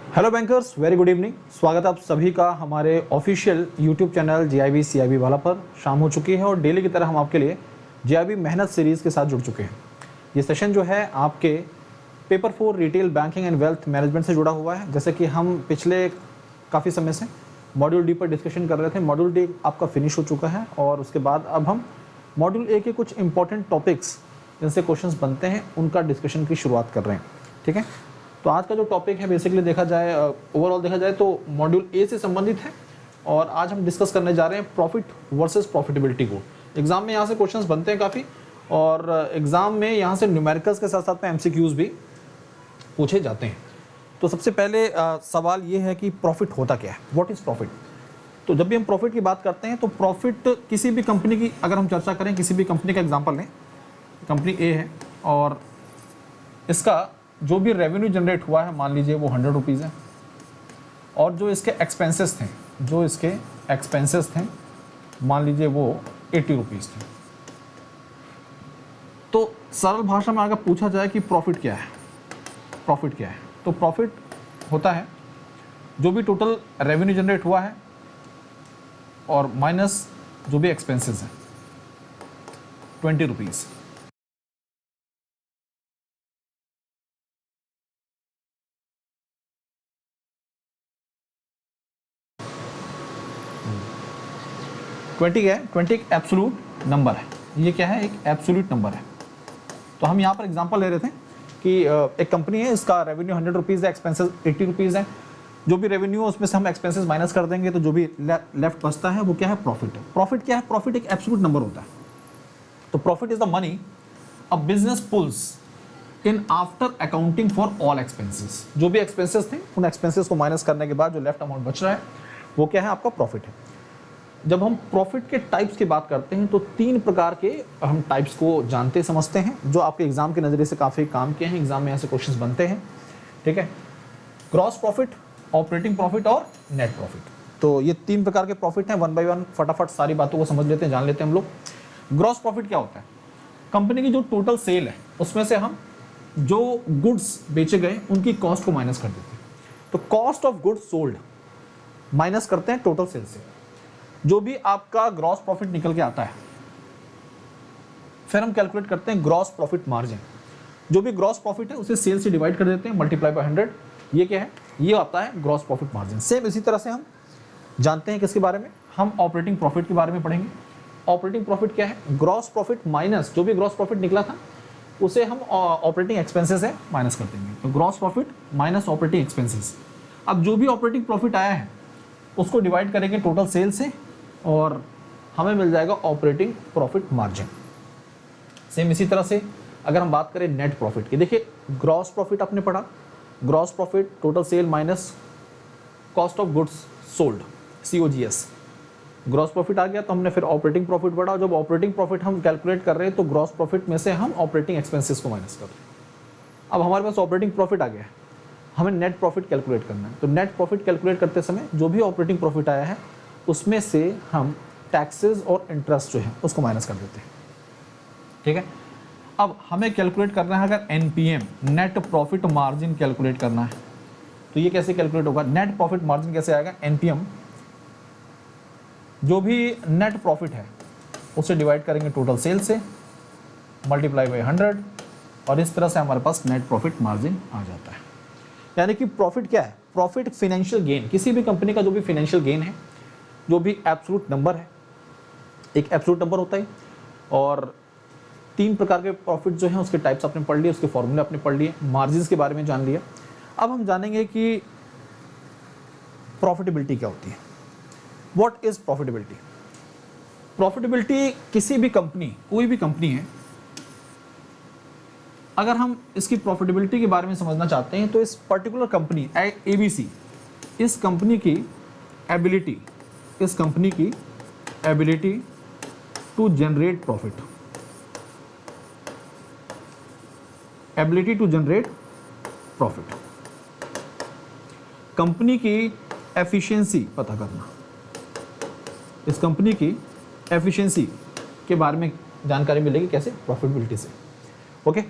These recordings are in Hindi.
Hello bankers, very good evening. स्वागत है आप सभी का हमारे official YouTube channel GIB CIB वाला पर। शाम हो चुकी है और डेली की तरह हम आपके लिए जीआईबी मेहनत सीरीज़ के साथ जुड़ चुके हैं। ये सेशन जो है आपके paper 4 retail banking and wealth management से जुड़ा हुआ है। जैसे कि हम पिछले काफ़ी समय से मॉड्यूल डी पर डिस्कशन कर रहे थे। मॉड्यूल डी आपका फिनिश हो चुका है और उसके बाद अब हम मॉड्यूल ए के कुछ इंपॉर्टेंट टॉपिक्स जिनसे क्वेश्चंस बनते हैं उनका डिस्कशन की शुरुआत कर रहे हैं। ठीक है, तो आज का जो टॉपिक है बेसिकली देखा जाए, ओवरऑल देखा जाए तो मॉड्यूल ए से संबंधित है और आज हम डिस्कस करने जा रहे हैं प्रॉफिट वर्सेस प्रॉफिटेबिलिटी को। एग्जाम में यहाँ से क्वेश्चंस बनते हैं काफ़ी और एग्जाम में यहाँ से न्यूमेरिकल्स के साथ साथ में एमसीक्यूज भी पूछे जाते हैं। तो सबसे पहले सवाल ये है कि प्रॉफिट होता क्या है, व्हाट इज़ प्रॉफिट। तो जब भी हम प्रॉफिट की बात करते हैं तो प्रॉफिट किसी भी कंपनी की, अगर हम चर्चा करें किसी भी कंपनी का एग्जाम्पल लें, कंपनी ए है और इसका जो भी रेवेन्यू जनरेट हुआ है मान लीजिए वो 100 रुपीज़ है और जो इसके एक्सपेंसेस थे मान लीजिए वो 80 रुपीज़ थे। तो सरल भाषा में अगर पूछा जाए कि प्रॉफिट क्या है, तो प्रॉफिट होता है जो भी टोटल रेवेन्यू जनरेट हुआ है और माइनस जो भी एक्सपेंसेस हैं 20 रुपीज़। ट्वेंटी क्या है, 20 एक एब्सोल्यूट नंबर है। ये क्या है, एक एब्सोल्यूट नंबर है। तो हम यहाँ पर एग्जांपल ले रहे थे कि एक कंपनी है, इसका रेवेन्यू 100 रुपीज़ है, एक्सपेंसेस 80 रुपीज़ है। जो भी रेवेन्यू है उसमें से हम एक्सपेंसेस माइनस कर देंगे तो जो भी लेफ्ट बचता है वो क्या है, प्रॉफिट है। प्रॉफिट क्या है, प्रॉफिट एक एब्सोल्यूट नंबर होता है। तो profit is the money a business pulls in after accounting for all expenses. जो भी एक्सपेंसेस थे उन एक्सपेंसेस को माइनस करने के बाद जो लेफ्ट अमाउंट बच रहा है वो क्या है, आपका प्रॉफिट है। जब हम प्रॉफिट के टाइप्स की बात करते हैं तो 3 प्रकार के हम टाइप्स को जानते समझते हैं जो आपके एग्जाम के नज़रिए से काफ़ी काम किए हैं। एग्जाम में ऐसे क्वेश्चंस बनते हैं। ठीक है, ग्रॉस प्रॉफिट, ऑपरेटिंग प्रॉफिट और नेट प्रॉफिट। तो ये 3 प्रकार के प्रॉफिट हैं। वन बाय वन फटाफट सारी बातों को समझ लेते हैं, जान लेते हैं हम लोग। ग्रॉस प्रॉफिट क्या होता है, कंपनी की जो टोटल सेल है उसमें से हम जो गुड्स बेचे गए उनकी कॉस्ट को माइनस कर देते हैं। तो cost of goods sold minus करते हैं टोटल सेल से, जो भी आपका ग्रॉस प्रॉफिट निकल के आता है फिर हम कैलकुलेट करते हैं ग्रॉस प्रॉफिट मार्जिन। जो भी ग्रॉस प्रॉफिट है उसे सेल से डिवाइड कर देते हैं, मल्टीप्लाई बाय 100। ये क्या है, ये आता है ग्रॉस प्रॉफिट मार्जिन। सेम इसी तरह से हम जानते हैं किसके बारे में, हम ऑपरेटिंग प्रॉफिट के बारे में पढ़ेंगे। ऑपरेटिंग प्रॉफिट क्या है, ग्रॉस प्रॉफिट माइनस जो भी ग्रॉस प्रॉफिट निकला था उसे हम ऑपरेटिंग एक्सपेंसेस है माइनस कर देंगे। तो gross profit minus operating expenses. अब जो भी ऑपरेटिंग प्रॉफिट आया है उसको डिवाइड करेंगे टोटल सेल से और हमें मिल जाएगा ऑपरेटिंग प्रॉफिट मार्जिन। सेम इसी तरह से अगर हम बात करें नेट प्रॉफिट की, देखिए ग्रॉस प्रॉफिट आपने पढ़ा, gross profit total sale minus cost of goods sold, COGS। Gross profit आ गया तो हमने फिर ऑपरेटिंग प्रॉफिट पढ़ा। जब ऑपरेटिंग प्रॉफिट हम कैलकुलेट कर रहे हैं तो ग्रॉस प्रॉफिट में से हम ऑपरेटिंग एक्सपेंसेस को माइनस कर रहे हैं। अब हमारे पास ऑपरेटिंग प्रॉफिट आ गया है, हमें नेट प्रॉफिट कैलकुलेट करना है। तो नेट प्रॉफिट कैलकुलेट करते समय जो भी ऑपरेटिंग प्रॉफिट आया है उसमें से हम टैक्सेस और इंटरेस्ट जो है उसको माइनस कर देते हैं। ठीक है, अब हमें कैलकुलेट करना है अगर NPM, net profit margin calculate करना है तो ये कैसे कैलकुलेट होगा, नेट प्रॉफिट मार्जिन कैसे आएगा, NPM जो भी नेट प्रॉफिट है उसे डिवाइड करेंगे टोटल सेल से, मल्टीप्लाई बाय 100 और इस तरह से हमारे पास नेट प्रॉफिट मार्जिन आ जाता है। यानी कि प्रॉफिट क्या है, प्रॉफिट फाइनेंशियल गेन, किसी भी कंपनी का जो भी फाइनेंशियल गेन है, जो भी एब्सोल्यूट नंबर है, एक एब्सोल्यूट नंबर होता है। और 3 प्रकार के प्रॉफिट जो हैं उसके टाइप्स आपने पढ़ लिए, उसके फॉर्मूले आपने पढ़ लिए, मार्जिन्स के बारे में जान लिया। अब हम जानेंगे कि प्रॉफिटेबिलिटी क्या होती है, व्हाट इज प्रॉफिटेबिलिटी। प्रॉफिटेबिलिटी किसी भी कंपनी, कोई भी कंपनी है, अगर हम इसकी प्रॉफिटेबिलिटी के बारे में समझना चाहते हैं तो इस पर्टिकुलर कंपनी ABC, इस कंपनी की ability to generate profit, company की एफिशिएंसी पता करना, इस कंपनी की एफिशिएंसी के बारे में जानकारी मिलेगी कैसे, प्रॉफिटेबिलिटी से। ओके,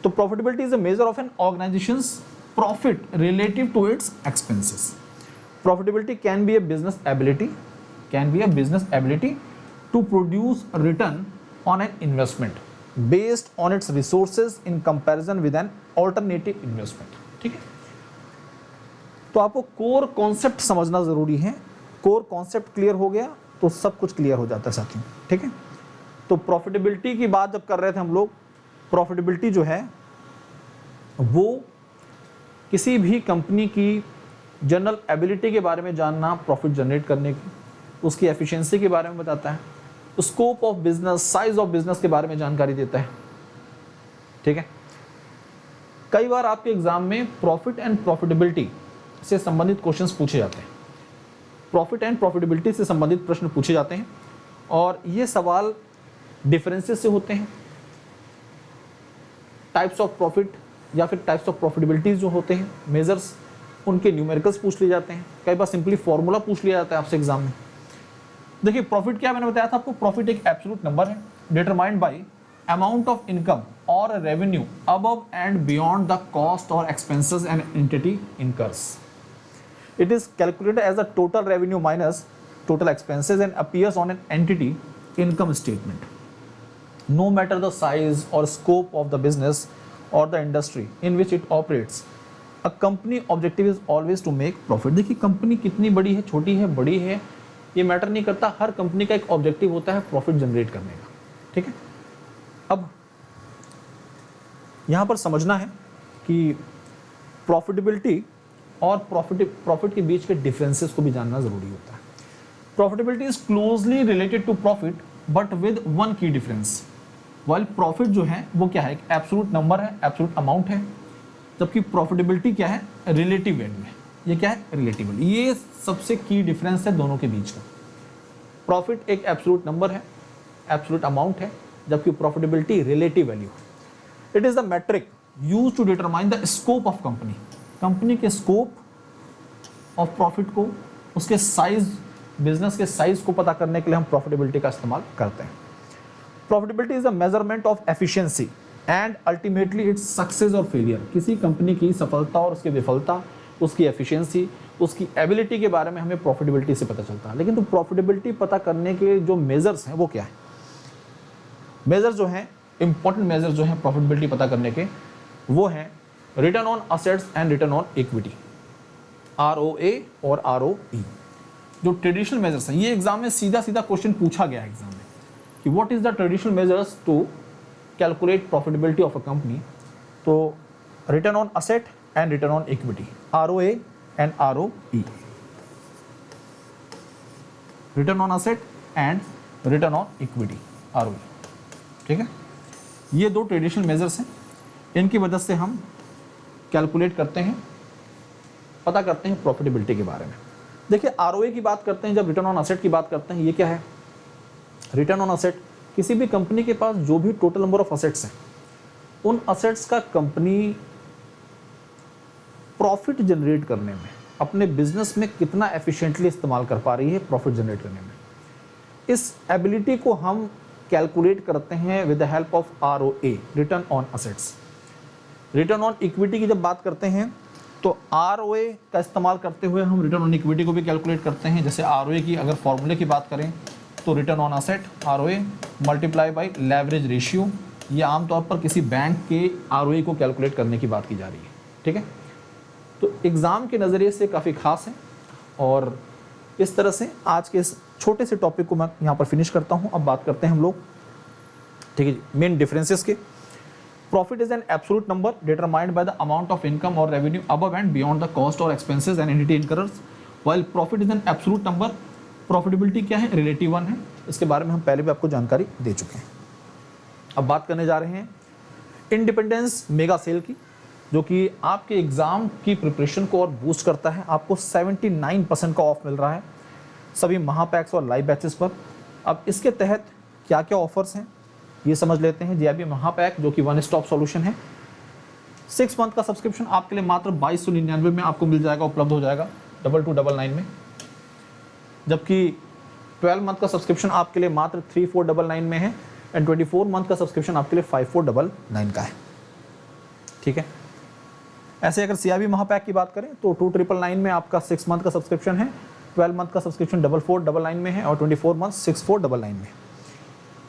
तो profitability is a measure of an organisation's profit relative to its expenses. Profitability can be a business ability to produce a return on an investment based on its resources in comparison with an alternative investment. ठीक है, तो आपको कोर कॉन्सेप्ट समझना जरूरी है. कोर कॉन्सेप्ट क्लियर हो गया तो सब कुछ क्लियर हो जाता है साथियों. ठीक है, तो प्रॉफिटेबिलिटी की बात जब कर रहे थे हम लोग, प्रॉफिटेबिलिटी जो है वो किसी भी कंपनी की जनरल एबिलिटी के बारे में जानना, प्रॉफिट जनरेट करने की, उसकी एफिशिएंसी के बारे में बताता है, scope of business, size of business के बारे में जानकारी देता है. ठीक है, कई बार आपके एग्जाम में प्रॉफिट एंड प्रॉफिटेबिलिटी से संबंधित क्वेश्चंस पूछे जाते हैं. प्रॉफिट एंड प्रॉफिटेबिलिटी से संबंधित प्रश्न पूछे जाते हैं और ये सवाल डिफरेंसेस से होते हैं. टाइप्स ऑफ प्रॉफिट या फिर टाइप्स ऑफ प्रॉफिटेबिलिटीज जो होते हैं, मेजर्स, उनके न्यूमेरिकल्स पूछ लिए जाते हैं. कई बार सिंपली फॉर्मूला पूछ लिया जाता है आपसे एग्जाम में. देखिए प्रॉफिट क्या, मैंने बताया था आपको, प्रॉफिट एक एब्सोल्यूट नंबर है determined by amount of income और revenue above and beyond the cost और expenses an entity incurs. It is calculated as the total revenue minus total expenses and appears on an entity income statement. No matter the size or scope of the business or the industry in which it operates, a company objective is always to make profit. देखिए कंपनी कितनी बड़ी है, छोटी है, बड़ी है, ये मैटर नहीं करता. हर कंपनी का एक ऑब्जेक्टिव होता है प्रॉफिट जनरेट करने का. ठीक है, अब यहाँ पर समझना है कि प्रॉफिटेबिलिटी और प्रॉफिट के बीच के डिफरेंसेस को भी जानना जरूरी होता है. Profitability is closely related to profit but with one key difference. While profit जो है वो क्या है, एक एब्सोल्यूट नंबर है, एब्सोल्यूट अमाउंट है, जबकि प्रॉफिटेबिलिटी क्या है, रिलेटिव वैल्यू है. ये क्या है, रिलेटिव वैल्यू. ये सबसे की डिफरेंस है दोनों के बीच का. प्रॉफिट एक एब्सोल्यूट नंबर है, एब्सोल्यूट अमाउंट है, जबकि प्रॉफिटेबिलिटी रिलेटिव वैल्यू है. It is the metric use to determine the scope of company. Company के स्कोप ऑफ प्रॉफिट को, उसके साइज, बिजनेस के साइज को पता करने के लिए हम प्रॉफिटेबिलिटी का इस्तेमाल करते हैं. Profitability is a measurement of efficiency and ultimately its success और फेलियर. किसी कंपनी की सफलता और उसकी विफलता, उसकी एफिशिएंसी, उसकी एबिलिटी के बारे में हमें प्रॉफिटेबिलिटी से पता चलता है. लेकिन तो प्रॉफिटेबिलिटी पता करने के जो मेजर्स हैं वो क्या है, मेजर जो हैं, इंपॉर्टेंट मेजर जो हैं प्रॉफिटेबिलिटी पता करने के, वो हैं return on assets and return on equity, ROA और ROE. जो ट्रेडिशनल मेजर्स हैं, ये एग्जाम में सीधा क्वेश्चन पूछा गया है एग्जाम में कि what is the traditional measures to calculate profitability of a company. तो return on asset and return on equity, ROA and ROE. Return on asset and return on equity, ROE. ठीक है, ये दो ट्रेडिशनल मेजर्स हैं, इनकी वजह से हम कैलकुलेट करते हैं, पता करते हैं प्रॉफिटेबिलिटी के बारे में. देखिए ROA की बात करते हैं, जब रिटर्न ऑन असेट की बात करते हैं, ये क्या है, रिटर्न ऑन असेट, किसी भी कंपनी के पास जो भी टोटल नंबर ऑफ असेट्स हैं, उन असेट्स का कंपनी प्रॉफिट जनरेट करने में, अपने बिजनेस में कितना एफिशिएंटली इस्तेमाल कर पा रही है प्रॉफिट जनरेट करने में. इस एबिलिटी को हम कैलकुलेट करते हैं with the help of ROA, return on assets. Return on equity की जब बात करते हैं तो ROA का इस्तेमाल करते हुए हम रिटर्न ऑन इक्विटी को भी कैलकुलेट करते हैं. जैसे ROA की अगर फॉर्मूले की बात करें तो return on asset ROA multiply by leverage ratio. ये आमतौर पर किसी बैंक के ROA को कैलकुलेट करने की बात की जा रही है. ठीक है, तो एग्ज़ाम के नज़रिए से काफ़ी खास है. और इस तरह से आज के इस छोटे से टॉपिक को मैं यहाँ पर फिनिश करता हूँ. अब बात करते हैं हम लोग, ठीक है जी, मेन डिफरेंसेस के. Profit is an absolute number determined by the amount of income or revenue above and beyond the cost or expenses and entity incurs. While profit is an absolute number, profitability क्या है, relative one है. इसके बारे में हम पहले भी आपको जानकारी दे चुके हैं. अब बात करने जा रहे हैं इंडिपेंडेंस मेगा सेल की, जो कि आपके एग्जाम की प्रिपरेशन को और बूस्ट करता है. आपको 79% का ऑफ मिल रहा है सभी महापैक्स और लाइव बैचेस पर. अब इसके तहत क्या क्या ऑफर्स हैं ये समझ लेते हैं. JIB महापैक जो कि वन स्टॉप सॉल्यूशन है, 6 मंथ का सब्सक्रिप्शन आपके लिए मात्र 2299 में आपको मिल जाएगा, उपलब्ध हो जाएगा 2299 में. जबकि 12 मंथ का सब्सक्रिप्शन आपके लिए मात्र 3499 में है एंड 24 मंथ का सब्सक्रिप्शन आपके लिए 5499 का है. ठीक है, ऐसे अगर CIB महापैक की बात करें तो 2999 में आपका 6 मंथ का सब्सक्रिप्शन है, 12 मंथ का सब्सक्रिप्शन 4499 में है और 24 मंथ 6499 में।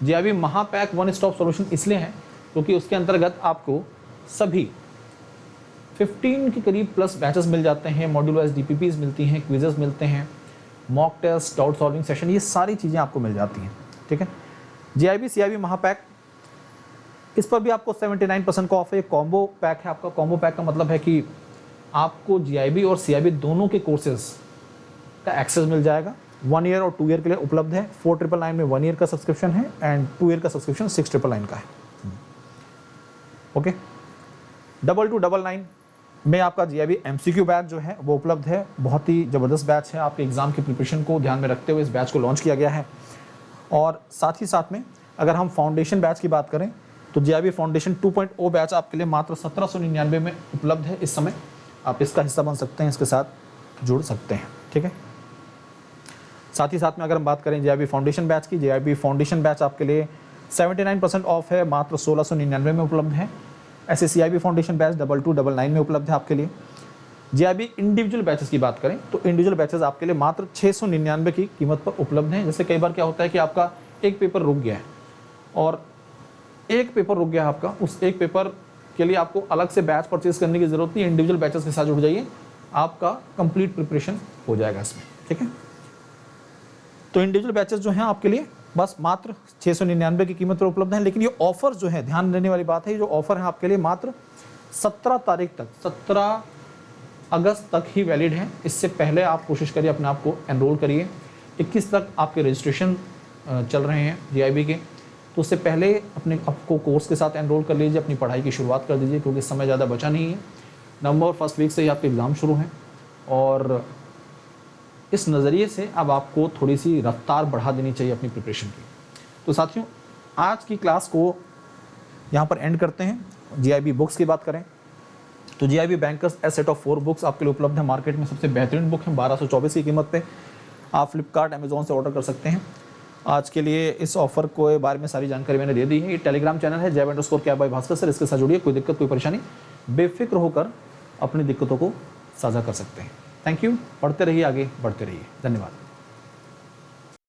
GIB महापैक वन स्टॉप सॉल्यूशन इसलिए है क्योंकि उसके अंतर्गत आपको सभी 15 के करीब प्लस बैचेस मिल जाते हैं, मॉड्यूल वाइज DPPs मिलती हैं, क्विजेस मिलते हैं, mock test, doubt solving session, ये सारी चीज़ें आपको मिल जाती हैं। ठीक है, GIB CIB महापैक, इस पर भी आपको 79% का ऑफ है। कॉम्बो पैक है आपका। कॉम्बो पैक का मतलब है कि आपको GIB और CIB दोनों के कोर्सेज का एक्सेस मिल जाएगा। 1 ईयर और 2 ईयर के लिए उपलब्ध है। 4999 में 1 ईयर का सब्सक्रिप्शन है एंड 2 ईयर का सब्सक्रिप्शन 6999 का है। ओके, 2299 में आपका GIB MCQ बैच जो है वो उपलब्ध है। बहुत ही ज़बरदस्त बैच है। आपके एग्ज़ाम की प्रिपरेशन को ध्यान में रखते हुए इस बैच को लॉन्च किया गया है। और साथ ही साथ में अगर हम फाउंडेशन बैच की बात करें तो GIB फाउंडेशन 2.0 बैच आपके लिए मात्र 1799 में उपलब्ध है। इस समय आप इसका हिस्सा बन सकते हैं, इसके साथ जुड़ सकते हैं। ठीक है, साथ ही साथ में अगर हम बात करें GIB फाउंडेशन बैच की, GIB फाउंडेशन बैच आपके लिए 79% ऑफ है, मात्र 1699 में उपलब्ध है। ऐसे CIB फाउंडेशन बैच 2299 में उपलब्ध है आपके लिए। GIB इंडिविजुअल बैचेस की बात करें तो इंडिविजुअल बैचेस आपके लिए मात्र 699 की कीमत पर उपलब्ध हैं। जैसे कई बार क्या होता है कि आपका एक पेपर रुक गया है और एक पेपर रुक गया आपका, उस एक पेपर के लिए आपको अलग से बैच परचेज करने की ज़रूरत नहीं, इंडिविजुअल बैचेस के साथ जुड़ जाइए, आपका कंप्लीट प्रिपरेशन हो जाएगा इसमें। ठीक है, तो इंडिविजुअल बैचेस जो हैं आपके लिए बस मात्र 699 की कीमत पर उपलब्ध हैं। लेकिन ये ऑफर जो है, ध्यान देने वाली बात है, ये जो ऑफर है आपके लिए मात्र 17 तारीख तक, 17 अगस्त तक ही वैलिड है। इससे पहले आप कोशिश करिए अपने आप को एनरोल करिए। 21 तक आपके रजिस्ट्रेशन चल रहे हैं GIB के, तो उससे पहले अपने आपको कोर्स के साथ एनरोल कर लीजिए, अपनी पढ़ाई की शुरुआत कर दीजिए क्योंकि समय ज़्यादा बचा नहीं है। नवंबर फर्स्ट वीक से ही आपके एग्ज़ाम शुरू हैं और इस नज़रिए से अब आपको थोड़ी सी रफ्तार बढ़ा देनी चाहिए अपनी प्रिपरेशन की। तो साथियों, आज की क्लास को यहाँ पर एंड करते हैं। GIB बुक्स की बात करें तो GIB bankers A set of 4 books आपके लिए उपलब्ध है। मार्केट में सबसे बेहतरीन बुक है, 1224 की कीमत पे आप फ्लिपकार्ट, अमेजोन से ऑर्डर कर सकते हैं। आज के लिए इस ऑफर के बारे में सारी जानकारी मैंने दे दी है। ये टेलीग्राम चैनल है jab_cap by भास्कर सर, इसके साथ जुड़िए। कोई दिक्कत, कोई परेशानी, बेफिक्र होकर अपनी दिक्कतों को साझा कर सकते हैं। थैंक यू, पढ़ते रहिए, आगे बढ़ते रहिए। धन्यवाद।